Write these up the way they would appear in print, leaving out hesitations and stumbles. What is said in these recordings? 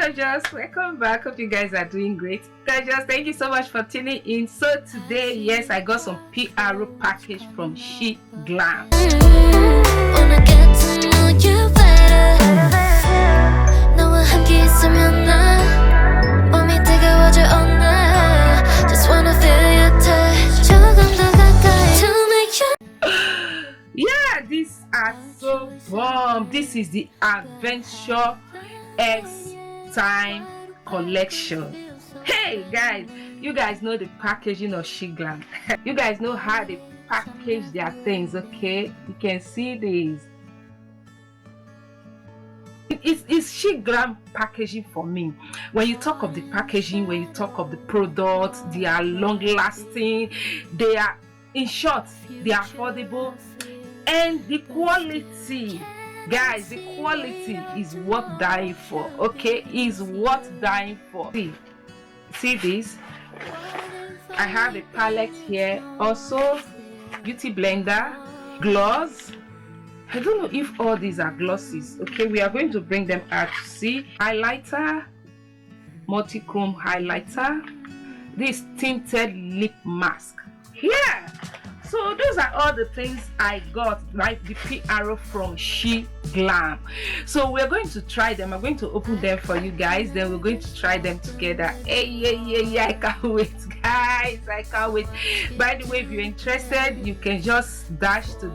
gorgeous, welcome back. Hope you guys are doing great. Gorgeous, thank you so much for tuning in. So today, yes, I got some PRO package from SHEGLAM. Wanna get to know you better. 너와 함께 있으면 난 몸이 뜨거워져 all night. Just wanna feel your touch. 조금 더 가까이 to make you. Yeah, these are so bomb. This is the Adventure X Time collection. Hey guys, you guys know the packaging of SHEGLAM. You guys know how they package their things, okay? You can see this. It's SHEGLAM packaging for me. When you talk of the packaging, when you talk of the products, they are long lasting, they are, in short, they are affordable, and the quality, guys, the quality is worth dying for, okay? Is worth dying for. See this? I have a palette here, also beauty blender, gloss. I don't know if all these are glosses. Okay, we are going to bring them out. See, highlighter, multi-chrome highlighter, this tinted lip mask. Yeah, so those are all the things I got, like the PRO from SHEGLAM. So we're going to try them. I'm going to open them for you guys, then we're going to try them together. Hey, yeah, I can't wait, guys, I can't wait. By the way, if you're interested, you can just dash to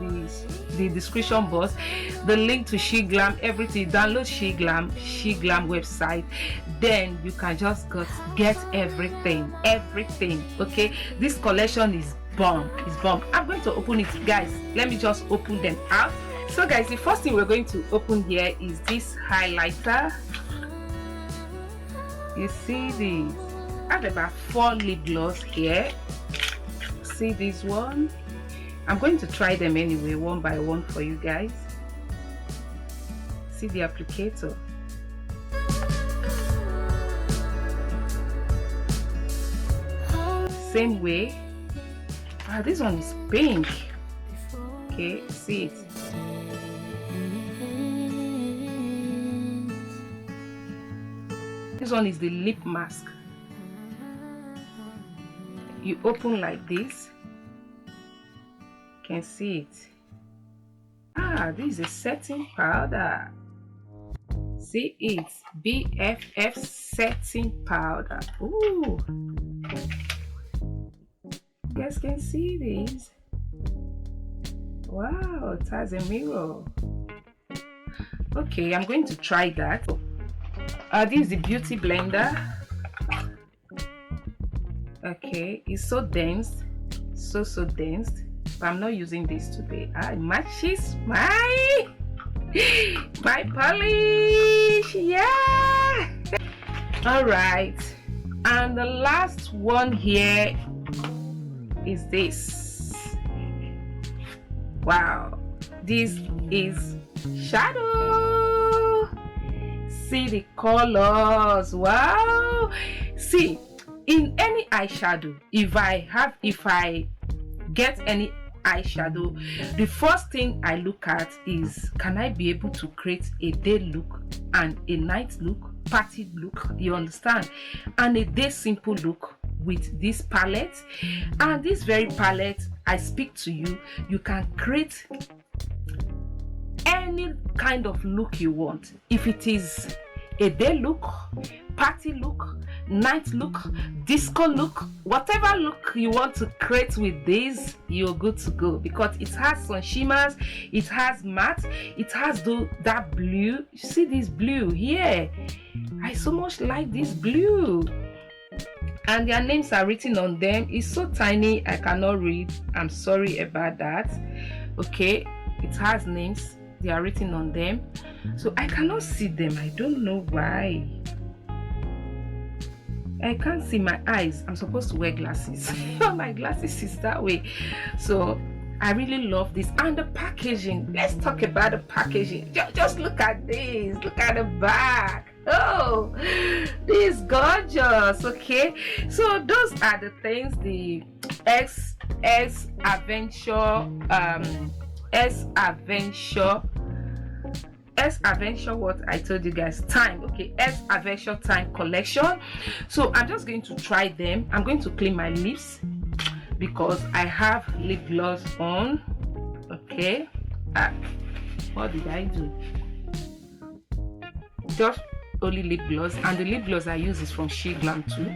the description box, the link to SHEGLAM, everything. Download SHEGLAM website, then you can just get everything, okay? This collection is bomb. I'm going to open it, guys. Let me just open them out. So guys, the first thing we're going to open here is this highlighter. You see this? I have about 4 lip gloss here. See this one? I'm going to try them anyway, one by one for you guys. See the applicator. Same way. This one is pink. Okay, see it. This one is the lip mask. You open like this. You can see it. This is a setting powder. See it, BFF setting powder. Ooh. You guys can see this. Wow, it has a mirror. Okay, I'm going to try that. This is the beauty blender. Okay, it's so dense, so dense, but I'm not using this today. It matches my polish. Yeah. All right, and the last one here is this. Wow, this is shadow. See the colors. Wow. See, in any eyeshadow, if I get any eyeshadow, the first thing I look at is, can I be able to create a day look and a night look, party look, you understand, and a day simple look with this palette. And this very palette, I speak to you, you can create any kind of look you want. If it is a day look, party look, night look, disco look, whatever look you want to create with this, you're good to go, because it has some shimmers, it has matte, it has that blue. You see this blue here? I so much like this blue, and their names are written on them. It's so tiny I cannot read, I'm sorry about that. Okay, it has names, they are written on them, so I cannot see them. I don't know why. I can't see my eyes. I'm supposed to wear glasses. My glasses is that way. So I really love this. And the packaging, let's talk about the packaging. Just look at this, look at the back. Oh, this is gorgeous. Okay, so those are the things, the X Adventure S Adventure, what I told you guys, time. Okay, S Adventure time collection. So I'm just going to try them. I'm going to clean my lips because I have lip gloss on. Okay, what did I do? Just only lip gloss, and the lip gloss I use is from SHEGLAM too.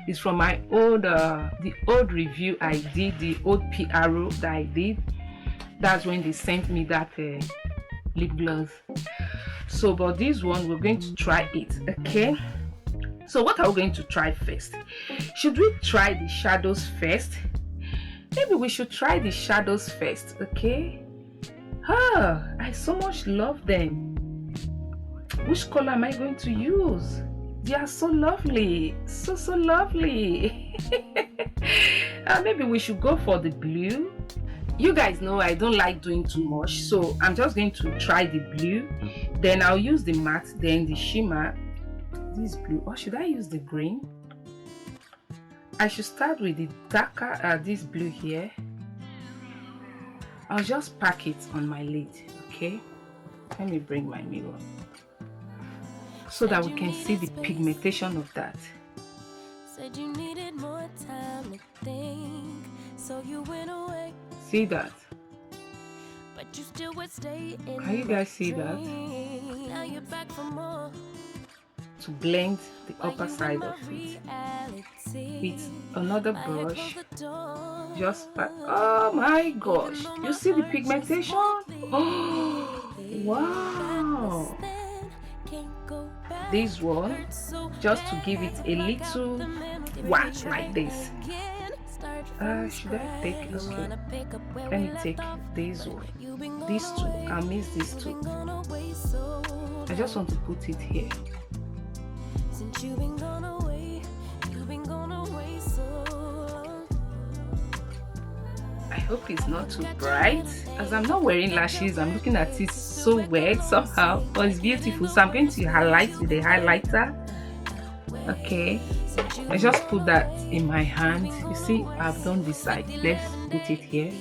It's from my old the old review I did, the old PRO that I did. That's when they sent me that lip gloss. So but this one we're going to try it. Okay, so what are we going to try first? Should we try the shadows first? Maybe we should try the shadows first. Okay, I so much love them. Which color am I going to use? They are so lovely, so lovely. Maybe we should go for the blue. You guys know I don't like doing too much, so I'm just going to try the blue, then I'll use the matte, then the shimmer. This blue, or should I use the green? I should start with the darker this blue here. I'll just pack it on my lid. Okay, let me bring my mirror so that we can see the pigmentation of that. Said you needed more time to think, so you went away. See that? But you still would stay in. Can you guys see that? Now you're back for more. To blend the upper side of it with another brush. Just oh my gosh, you see the pigmentation? Oh wow. This one, just to give it a little whack like this. Should I take? Okay, let me take this one. These two, I miss these two. I just want to put it here. I hope it's not too bright. As I'm not wearing lashes, I'm looking at it so weird somehow, but it's beautiful. So I'm going to highlight with a highlighter. Okay, I just put that in my hand. You see, I've done this side. Let's put it here.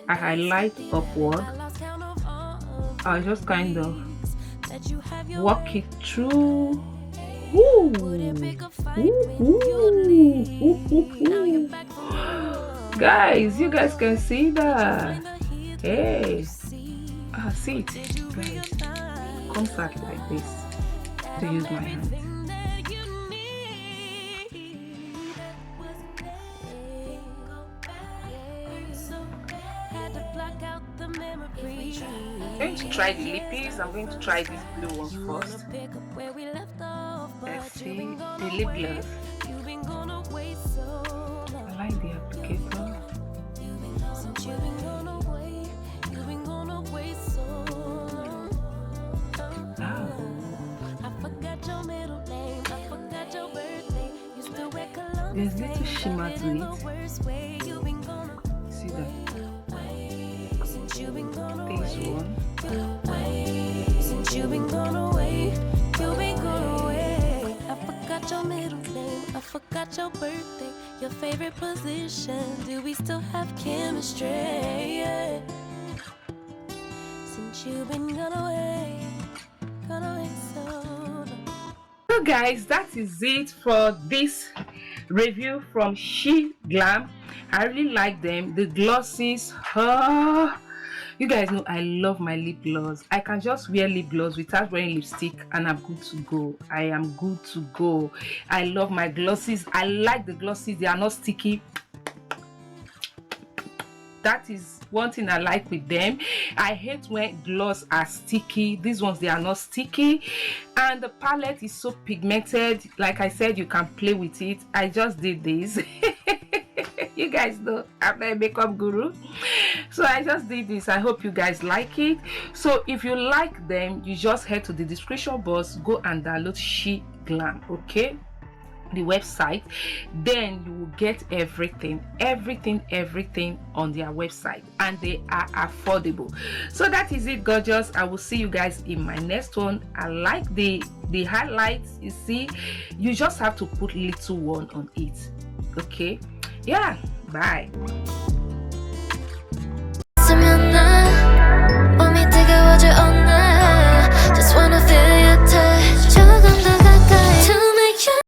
I highlight upward. I'll just kind of walk it through. Ooh. Ooh. Guys, you guys can see that. Hey, see it, guys. Comes out like this. To use my hand. I'm going to try the lippies. I'm going to try this blue one first. Let's see the lip gloss. I like the applicator. There's little shimmer to it. See that? This one. Since you've been gone away, you've been gone away. I forgot your middle name, I forgot your birthday, your favorite position. Do we still have chemistry? Since you've been gone away so guys, that is it for this review from SHEGLAM. I really like them. The glosses, you guys know I love my lip gloss. I can just wear lip gloss without wearing lipstick and I'm good to go. I am good to go. I love my glosses. I like the glosses. They are not sticky. That is one thing I like with them. I hate when gloss are sticky. These ones, they are not sticky, and the palette is so pigmented. Like I said, you can play with it. I just did this. You guys know I'm a makeup guru, so I just did this. I hope you guys like it. So if you like them, you just head to the description box, go and download SHEGLAM, okay, the website. Then you will get everything on their website, and they are affordable. So that is it, gorgeous. I will see you guys in my next one. I like the highlights. You see, you just have to put little one on it. Okay, yeah, bye.